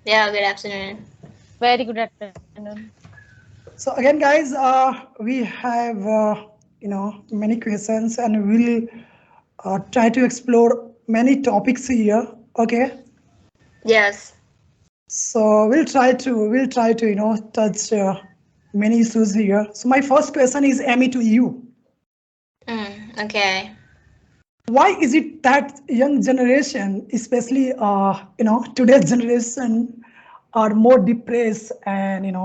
Yeah, good afternoon. Very good afternoon. So again, guys, we have many questions, and we'll try to explore many topics here. Okay, Yes. so we'll try to touch many issues here. So my first question is Amy to you. Okay. Why is it that young generation, especially today's generation, are more depressed and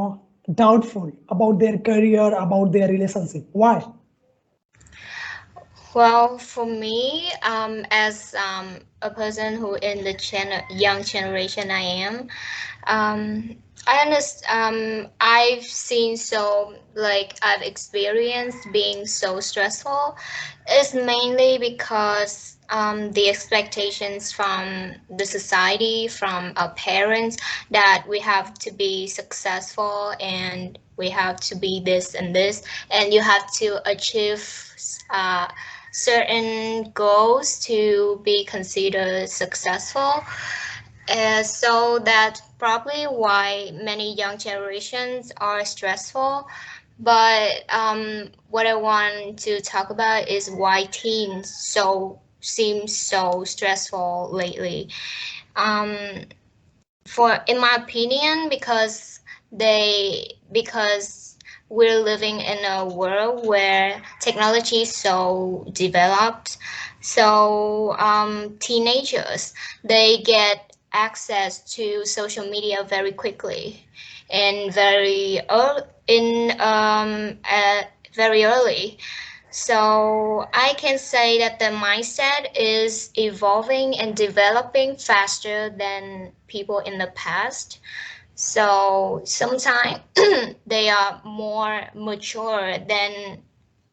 doubtful about their career, about their relationship? Why? Well, for me, as a person who in the young generation I am, I understand. I've seen I've experienced being so stressful. Is mainly because the expectations from the society, from our parents, that we have to be successful and we have to be this and this, and you have to achieve uh, certain goals to be considered successful. So that's probably why many young generations are stressful. But what I want to talk about is why teens seem so stressful lately. Um, for in my opinion, because we're living in a world where technology is so developed, so teenagers, they get access to social media very quickly and very early. So I can say that the mindset is evolving and developing faster than people in the past. So sometimes they are more mature than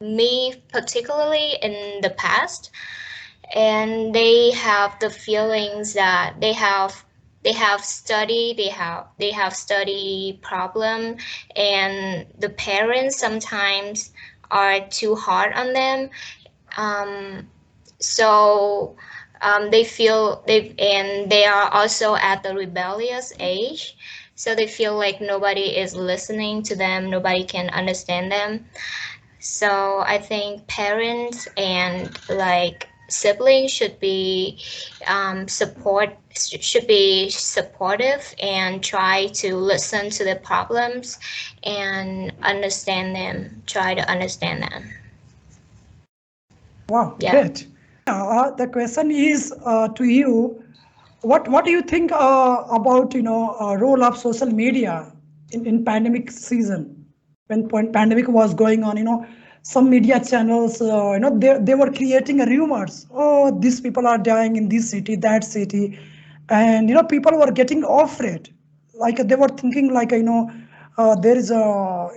me, particularly in the past, and they have the feelings that they have study problem, and the parents sometimes are too hard on them. um, so they are also at the rebellious age, so they feel like nobody is listening to them, nobody can understand them. So I think parents and like siblings should be supportive and try to listen to their problems and understand them. Try to understand them. Wow, Yeah. great. The question is to you. What do you think about role of social media in pandemic season when pandemic was going on? Some media channels they were creating rumors. Oh, these people are dying in this city, that city, and people were getting afraid. Like they were thinking like there is a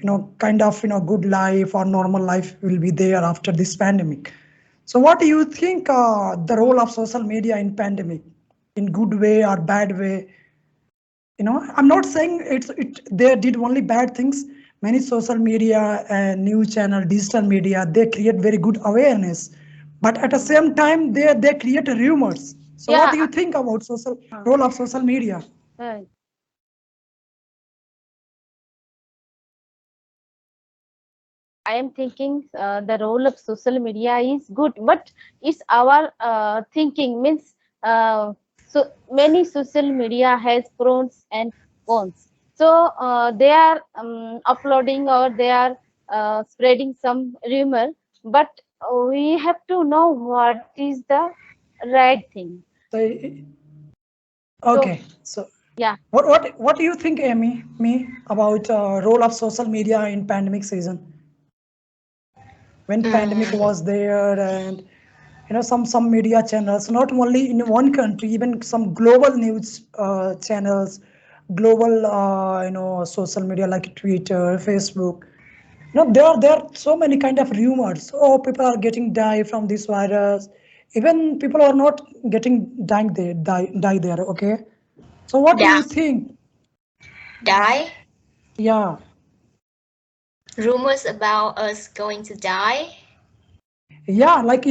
no kind of good life or normal life will be there after this pandemic. So what do you think the role of social media in pandemic, in good way or bad way? I'm not saying it they did only bad things. Many social media and news channel, digital media, they create very good awareness, but at the same time they create rumors. So what Yeah, do you think about social uh, role of social media? uh, I am thinking the role of social media is good, but it's our thinking means so many social media has pros and cons. So they are uploading or they are spreading some rumor, but we have to know what is the right thing. So, So okay, so yeah. what do you think, Amy, me, about role of social media in pandemic season? When pandemic Mm, was there, and some media channels, not only in one country, even some global news channels, global social media like Twitter, Facebook. There are so many kind of rumors. Oh, people are getting die from this virus. Even people are not getting dying there, die there. Okay, so what do you die. think? Die. Yeah. Rumors about us going to die. Yeah, like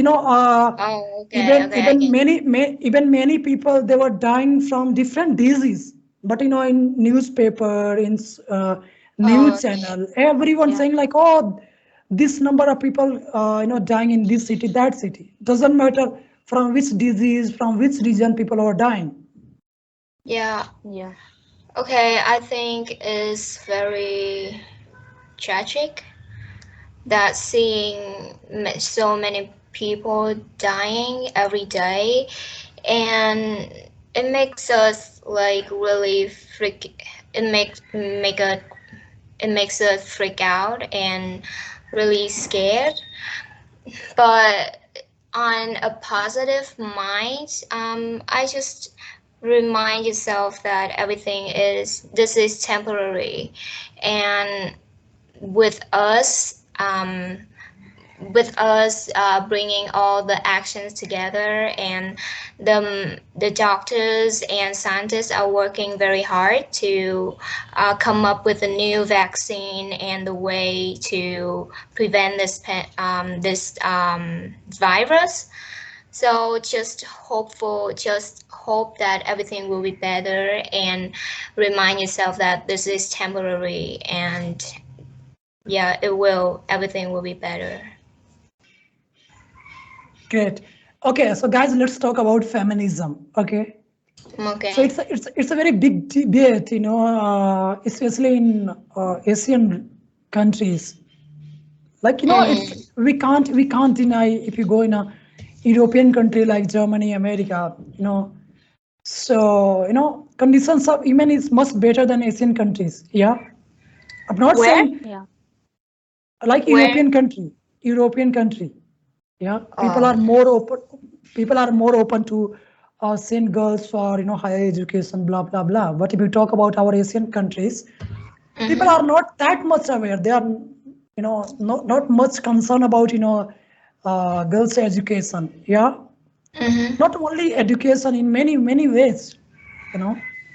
Oh, okay, even okay, I can. even many people, they were dying from different disease. But in newspaper, in Oh, news okay. channel, everyone Yeah. saying like, oh, this number of people dying in this city, that city. Doesn't matter from which disease, from which region people are dying. Yeah. Yeah. Okay, I think it's very tragic that seeing so many people dying every day, and it makes us like really freak. It makes us freak out and really scared. But on a positive mind, I just remind yourself that this is temporary, and with us, bringing all the actions together, and the doctors and scientists are working very hard to come up with a new vaccine and the way to prevent this virus. So just hope that everything will be better, and remind yourself that this is temporary, and yeah, everything will be better. Great. Okay, so guys, let's talk about feminism. Okay. So Okay. it's a very big debate, especially in Asian countries. Like it's Mm. we can't deny, if you go in a European country like Germany, America, so conditions of women is much better than Asian countries. Yeah, I'm not Where? saying Yeah. like Where? European country. Yeah, people are Oh. more open. People are more open to send girls for higher education, blah blah blah. But if you talk about our Asian countries, people Mm-hmm. are not that much aware. They are not much concerned about girls education. Yeah, Mm-hmm. not only education, in many ways.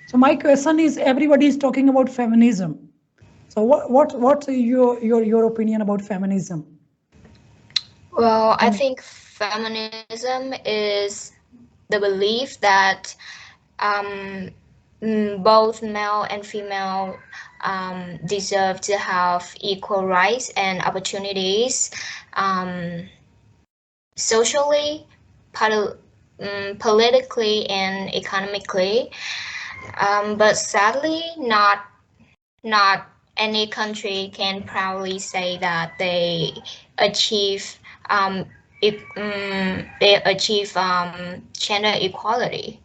So my question is, everybody is talking about feminism. So what's your opinion about feminism? Well, I Femi- think feminism is the belief that um, both male and female deserve to have equal rights and opportunities, um, socially, politically, and economically. But sadly, not any country can proudly say that achieve um, they achieve gender equality.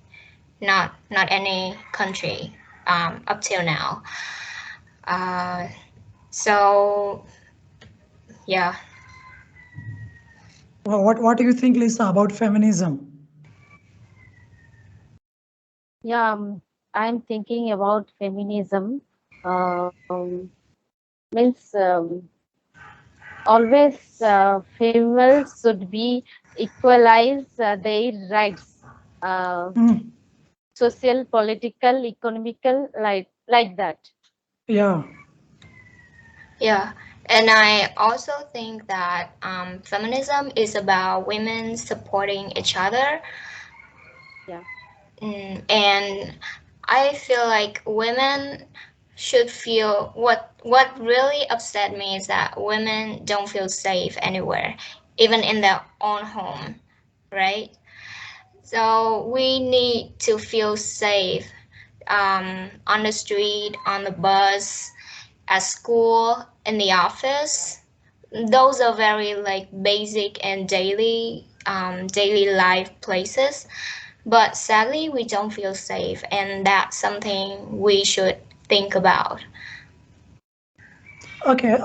Not any country up till now. Uh, so yeah. what do you think, Lisa, about feminism? Yeah. I'm thinking about feminism. Means always females should be equalize their rights, uh, Mm, social, political, economical, like that. yeah. Yeah, and I also think that feminism is about women supporting each other. Yeah. And I feel like women should feel what really upset me is that women don't feel safe anywhere, even in their own home, right? So we need to feel safe on the street, on the bus, at school, in the office. Those are very like basic and daily life places, but sadly we don't feel safe, and that's something we should think about. Okay.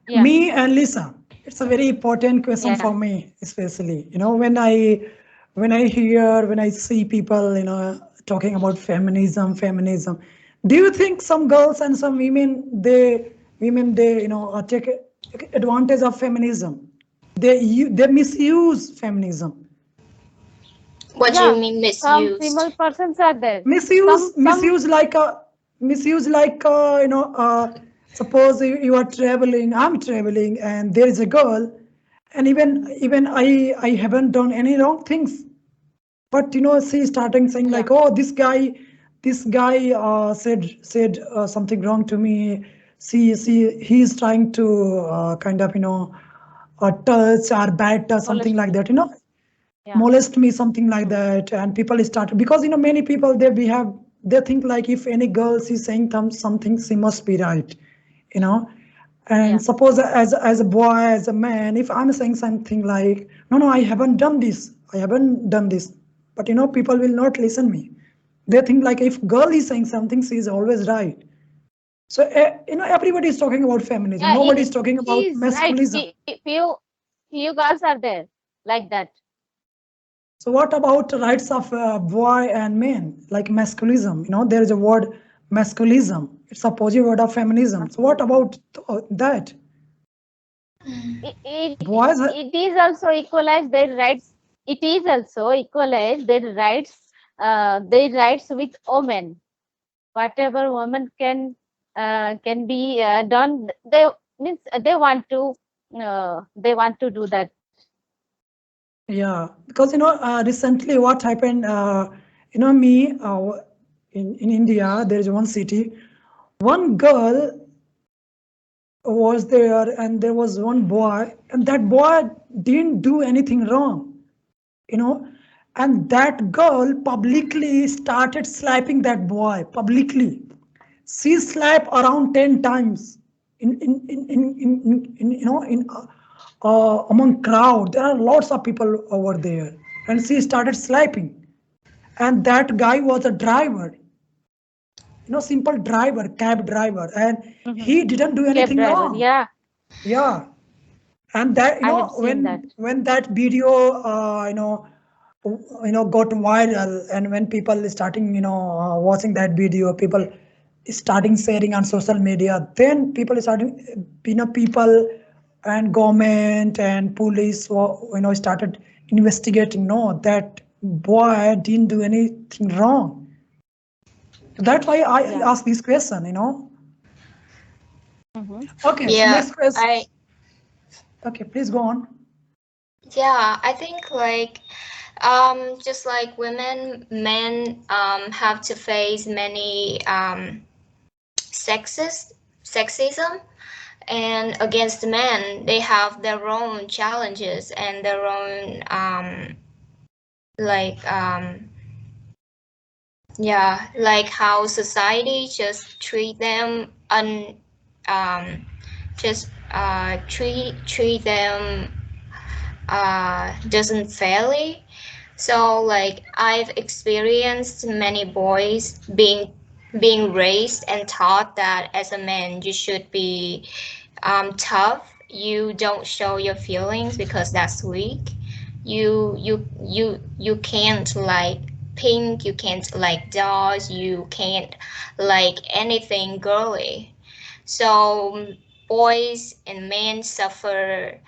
Yeah. Me and Lisa, it's a very important question Yeah. for me, especially when I see people talking about feminism. Do you think some girls and some women they take advantage of feminism? They misuse feminism. What do you Yeah. mean Some misused? female persons are there. misuse Some. misuse like a misuse like suppose you are traveling, I'm traveling, and there is a girl, and even I haven't done any wrong things, but she starting saying Yeah. like, oh, this guy said something wrong to me. See, he's trying to kind of touch or bat or something Molest like me. that, Yeah. molest me, something like Hmm. that. And people started, because many people, they think like, if any girl is saying something, she must be right, you know and Yeah. suppose as a boy, as a man, if I'm saying something like, no, no, I haven't done this, but people will not listen me. They think like, if girl is saying something, she is always right. So everybody is talking about feminism, Yeah. nobody is talking It about is right. masculinism. Few girls are there like that. So what about the rights of boy and men, like masculinism? There is a word masculinism. It's a positive word of feminism. So what Masculinism. about that? It, it, Boys, it is also equalize their rights. It is also equalize their rights with women. Whatever women can be done, they means they want to do that. yeah, because recently what happened? Me in India, there is one city. One girl was there, and there was one boy, and that boy didn't do anything wrong. you know and that girl publicly started slapping that boy publicly. She slapped around 10 times in among crowd. There are lots of people over there, and she started slapping. And that guy was a driver, simple driver, cab driver, and Mhm. he didn't do Cab anything driver. wrong. Yeah, Yeah. And that, I have seen that. when that video got viral, and when people starting watching that video, people starting sharing on social media, then people starting, people and government and police started investigating. No, that boy didn't do anything wrong. That's why I Yeah. asked this question. Hmm. Okay, so Yeah, next question. I Okay, please go on. yeah, I think like just like women, men have to face many sexist sexism, and against men they have their own challenges and their own like yeah, like how society just treat them um just treat them doesn't fairly. So like I've experienced many boys being raised and taught that as a man you should be tough. You don't show your feelings because that's weak. You can't like pink. You can't like dolls. You can't like anything girly. So boys and men suffer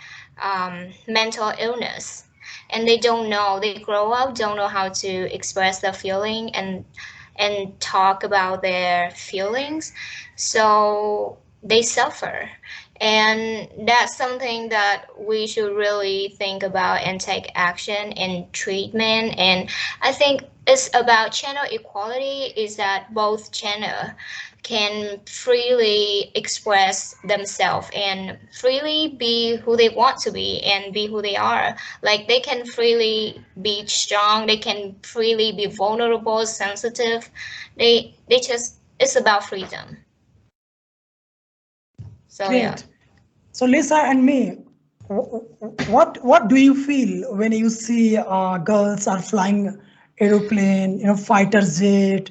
mental illness, and they don't know. They grow up don't know how to express their feeling and talk about their feelings, so they suffer. And that's something that we should really think about and take action in treatment. And I think it's about gender equality, is that both gender can freely express themselves and freely be who they want to be and be who they are. Like they can freely be strong, they can freely be vulnerable, sensitive. They just, it's about freedom. So yeah. Great. So Lisa and me, what do you feel when you see girls are flying aeroplane, fighter jet,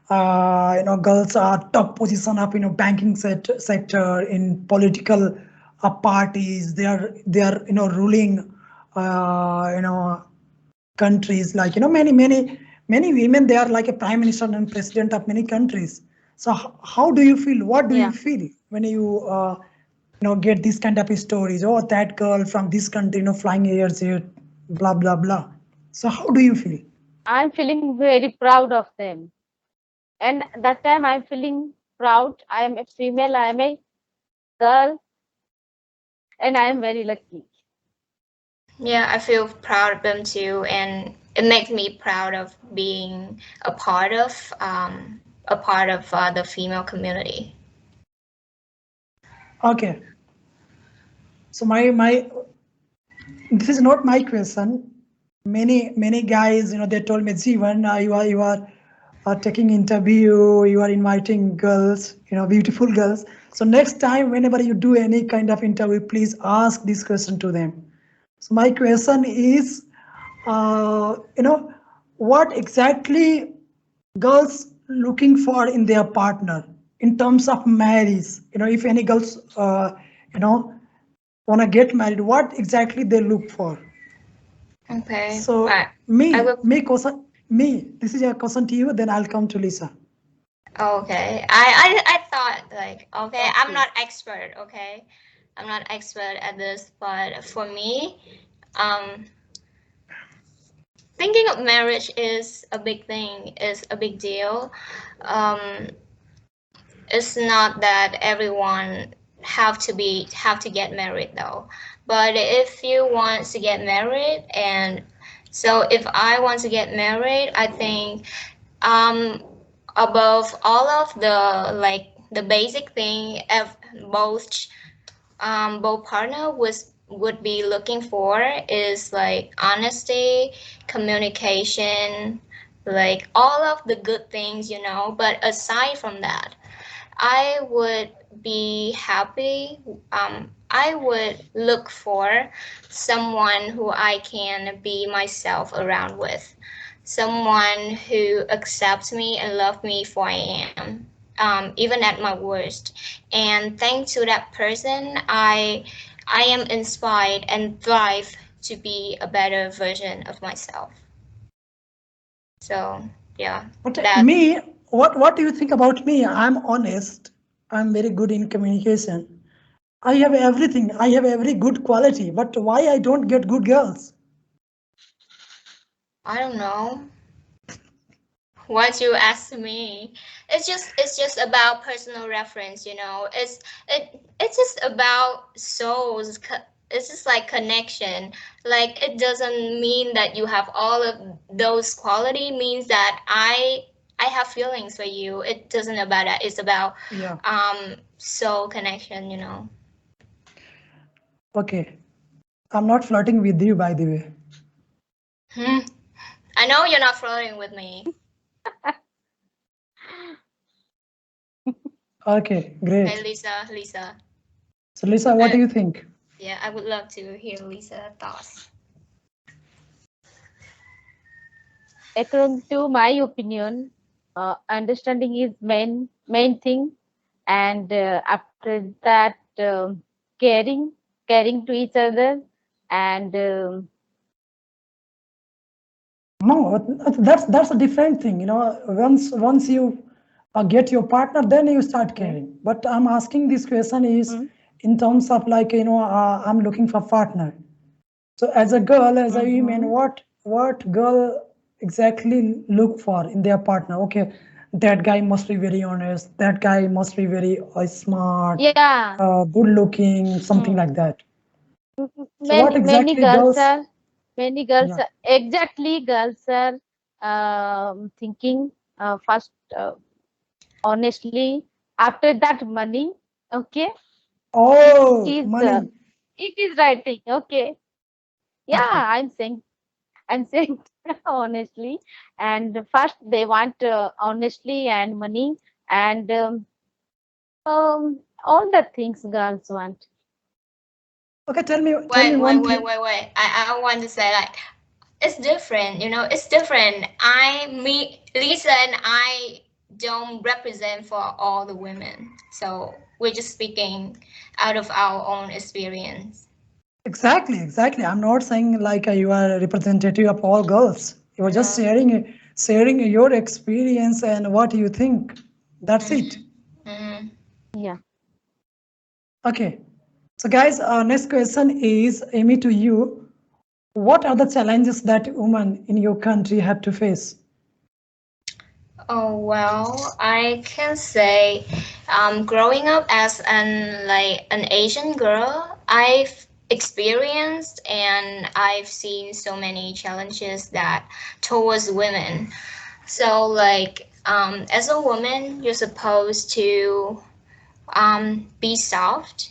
girls are top position up, banking sector, in political parties. They are ruling, you know countries, like many women, they are like a prime minister and president of many countries. So how do you feel, what do you Yeah. feel when you get these kind of stories? Oh, that girl from this country, flying airs here, blah blah blah. So how do you feel? I'm feeling very proud of them. And that time I'm feeling proud. I am a female, I am a girl, and I am very lucky. Yeah, I feel proud of them too, and it makes me proud of being a part of the female community. Okay. So my this is not my question. Many guys, they told me, Jeevan, you are taking interview, you are inviting girls, beautiful girls. So next time, whenever you do any kind of interview, please ask this question to them. So my question is, what exactly girls looking for in their partner in terms of marriage? If any girls, you know, want to get married, what exactly they look for? Okay, So I will. this is a question to you, then I'll come to Lisa. Okay, I thought like, okay, I'm Okay. not expert. Okay, I'm not expert at this, but for me, um, thinking of marriage is a big thing, is a big deal. Um, it's not that everyone have to get married though, but if you want to get married, and so if I want to get married, I think um above all of the like the basic thing of both both partner would be looking for is like honesty, communication, like all of the good things, but aside from that, I would be happy. I would look for someone who I can be myself around with, someone who accepts me and loves me for I am, even at my worst. And thanks to that person, I am inspired and thrive to be a better version of myself. So yeah, But that. me, what do you think about me? I'm honest. I'm very good in communication. I have everything. I have every good quality. But why I don't get good girls? I don't know what you asked me. It's just about personal reference, it's just about souls. It's just like connection. Like it doesn't mean that you have all of those quality means that I have feelings for you. It doesn't about that. It's about Yeah. soul connection. Okay. I'm not flirting with you, by the way. Hmm. I know you're not flirting with me. Okay, Hey, great. Lisa. So Lisa, what do you think? Yeah, I would love to hear Lisa thoughts. According to my opinion, understanding is main thing, and after that, caring, caring to each other, and No, that's a different thing. Once you get your partner, then you start mm, caring. But I'm asking this question is mm, in terms of like I'm looking for partner. So as a girl, as a woman, mhm. what girl exactly look for in their partner? Okay, that guy must be very honest. That guy must be very smart, Yeah, good looking, something mm. like that. So what Many exactly girls girls? are many girls Yeah. are, exactly girls are thinking first honestly, after that money. Okay, Oh, is money. it is right thing. Okay, yeah, Okay. I'm saying honestly, and first they want honestly and money, and all the things girls want. Okay, tell me Wait, wait, one wait, thing. wait, wait. I want to say like it's different, it's different. Lisa and I don't represent for all the women. So we're just speaking out of our own experience. Exactly. I'm not saying like you are a representative of all girls. You are just Yeah. sharing your experience and what you think. That's it. Mm-hmm. Mm-hmm. Yeah. Okay. So guys, next question is Amy to you. What are the challenges that women in your country have to face? Oh well, I can say, growing up as an Asian girl, experienced, and I've seen so many challenges that towards women. So like as a woman, you're supposed to be soft.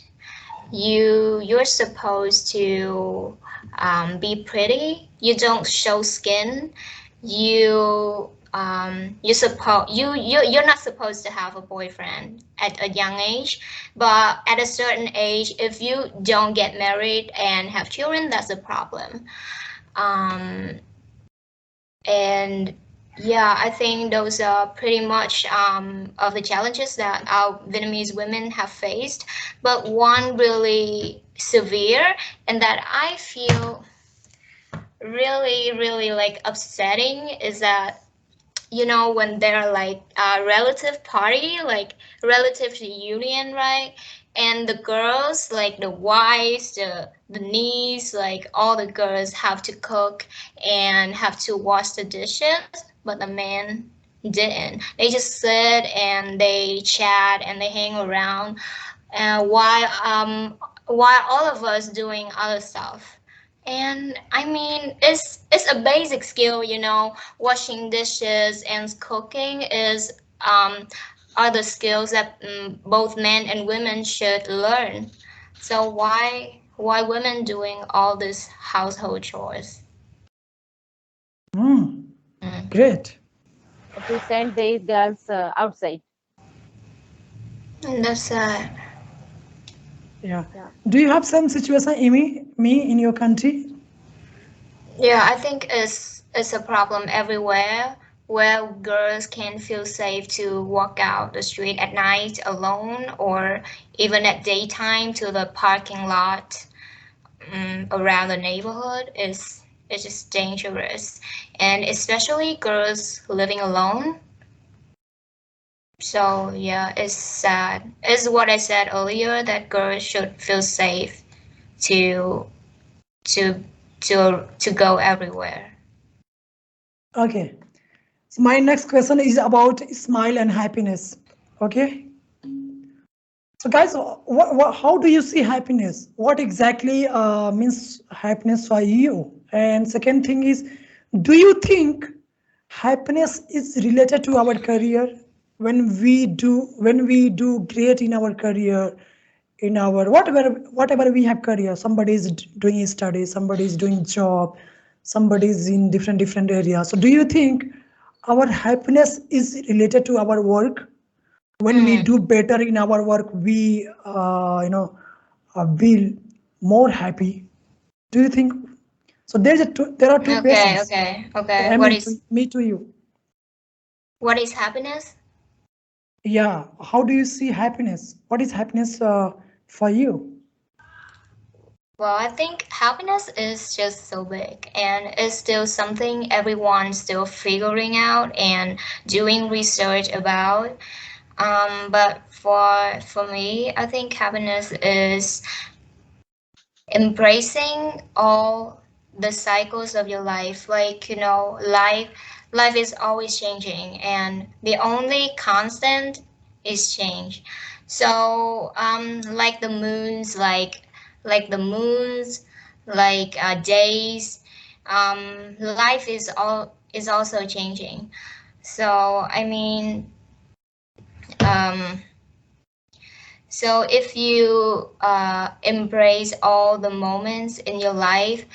You're supposed to be pretty. You don't show skin. You're not supposed to have a boyfriend at a young age, but at a certain age, if you don't get married and have children, that's a problem. Um, and yeah, I think those are pretty much of the challenges that our Vietnamese women have faced. But one really severe and that I feel really, really like upsetting is that when they're like a relative party, like relative reunion, right? And the girls, like the wives, the niece, like all the girls have to cook and have to wash the dishes, but the men didn't. They just sit and they chat and they hang around, while all of us doing other stuff. And I mean, it's a basic skill, washing dishes and cooking are the skills that both men and women should learn. So why women doing all these household chores? Mm. Great. To send these girls outside. And that's Yeah. Yeah. Do you have some situation, Amy, me in your country? Yeah, I think it's a problem everywhere where girls can't feel safe to walk out the street at night alone or even at daytime to the parking lot around the neighborhood is just dangerous. And especially girls living alone. So yeah, it's sad. It's what I said earlier that girls should feel safe to to to go everywhere. Okay. So my next question is about smile and happiness. Okay. So guys, how do you see happiness? What exactly means happiness for you? And second thing is, do you think happiness is related to our career? When we do great in our career, in our whatever we have career, somebody is doing his studies, somebody is doing job, somebody is in different areas. So do you think our happiness is related to our work? When we do better in our work, we feel more happy. Do you think so? There are two Okay, questions. okay, okay. I mean, to me to you. What is happiness? Yeah. How do you see happiness? What is happiness for you? Well, I think happiness is just so big and it's still something everyone's still figuring out and doing research about. But for me, I think happiness is embracing all the cycles of your life. Like, life is always changing and the only constant is change. So like the moons, days, life is also changing. So I mean, um so if you embrace all the moments in your life,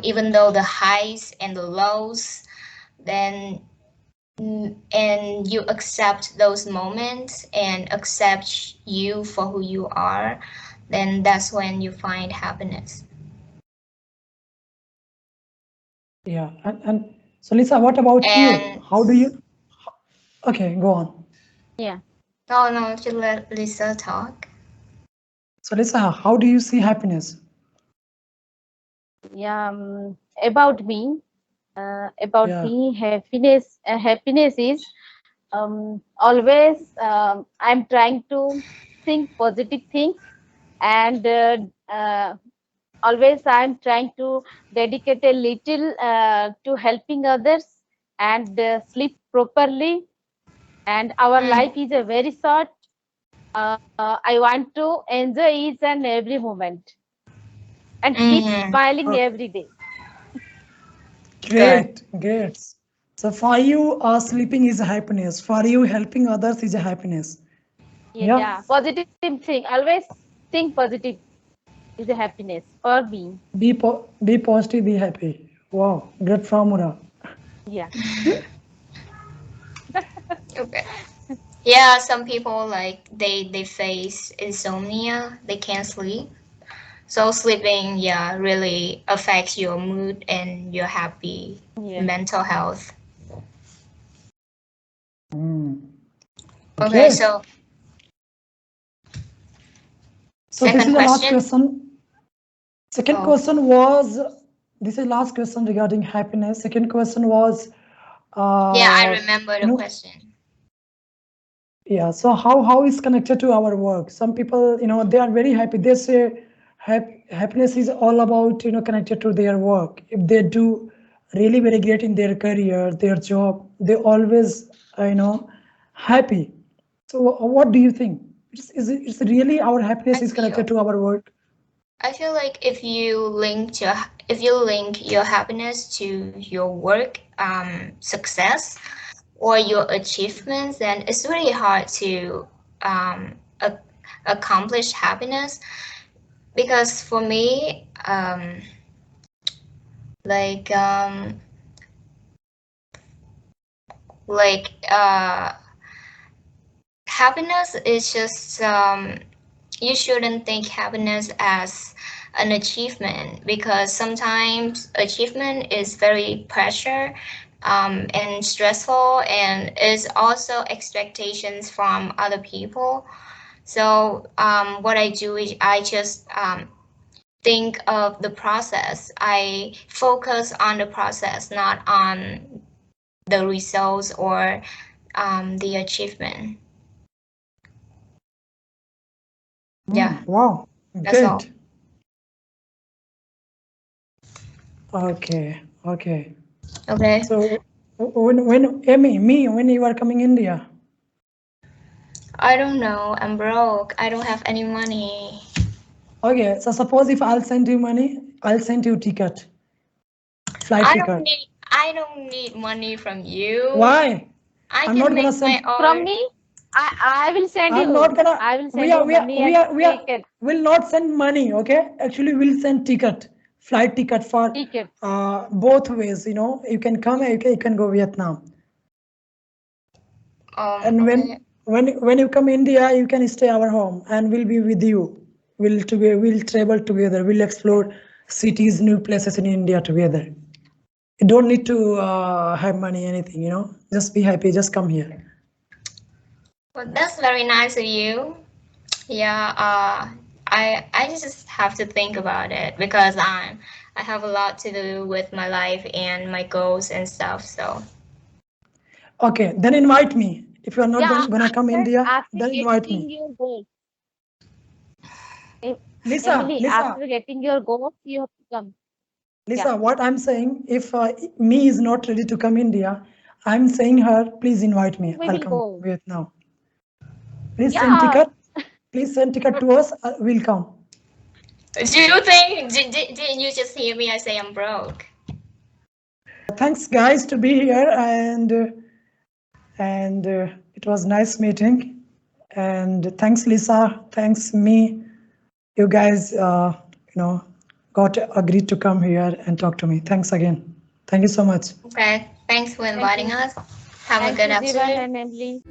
even though the highs and the lows, then and you accept those moments and accept you for who you are, then that's when you find happiness. Yeah. And so, Lisa, what about you? And How do you? Okay, go on. Yeah. oh no, to let Lisa talk. So, Lisa, how do you see happiness? Yeah. About me. About Yeah. me, happiness is always I'm trying to think positive things, and always I'm trying to dedicate a little to helping others, and sleep properly. And our life is a very short. I want to enjoy each and every moment. and keep Mm-hmm. smiling Oh, every day. Good. great, great. So for you, sleeping is a happiness. For you, helping others is a happiness. Yeah. Yeah, positive thing. Always think positive is a happiness for me. Be positive, be happy. Wow, great formula. Yeah. Okay. Yeah, some people like they face insomnia. They can't sleep. So sleeping, yeah, really affects your mood and your happy Yeah. mental health. Mm, Okay, great. so So this second is the last question. question. Second Oh, question was, this is last question regarding happiness. Second question was, yeah, I uh, remember you the know, question. yeah. So how is connected to our work? Some people, they are very happy. They say happiness is all about, connected to their work. If they do really very great in their career, their job, they always, happy. So what do you think? It's really our happiness I is connected feel to our work? I feel like if you link your happiness to your work success or your achievements, then it's really hard to a- accomplish happiness. Because for me, like um, like happiness is just you shouldn't think happiness as an achievement, because sometimes achievement is very pressure and stressful, and is also expectations from other people. So what I do is I just think of the process. I focus on the process, not on the results or the achievement. Yeah, Wow, that's all. great. Okay, okay. Okay. So when Amy, me, when you are coming India? I don't know. I'm broke. I don't have any money. Okay, so suppose if I'll send you money, I'll send you ticket, flight ticket. I don't need money from you. Why? I I'm can not make gonna my send. From own. me, I will send I'm not you. gonna. I will We send are you we are money we and are we are ticket. will not send money. Okay, actually we'll send ticket, flight ticket for Ticket. both ways. You can come, you can go Vietnam. And Okay. when you come India, you can stay our home, and we'll be with you. We'll travel together. We'll explore cities, new places in India together. You don't need to have money, anything. Just be happy. Just come here. Well, that's very nice of you. Yeah. I just have to think about it, because I have a lot to do with my life and my goals and stuff. So Okay, then invite me. If you are not Yeah, gonna come India, after then invite getting me. your goal, Lisa, Emily, Lisa, after getting your goal, you have to come. Yeah. Lisa. What I'm saying, if me is not ready to come India, I'm saying her, please invite me. We I'll will come go. Vietnam. Please send Yeah. ticket. Please send ticket to us. We'll come. do you think? Didn't you just hear me? I say I'm broke. Thanks, guys, to be here, and it was nice meeting. And thanks, Lisa. Thanks, me. You guys, got agreed to come here and talk to me. Thanks again. Thank you so much. Okay. Thanks for Thank inviting you. us. Have a Thank good you, Jivan afternoon. and Emily.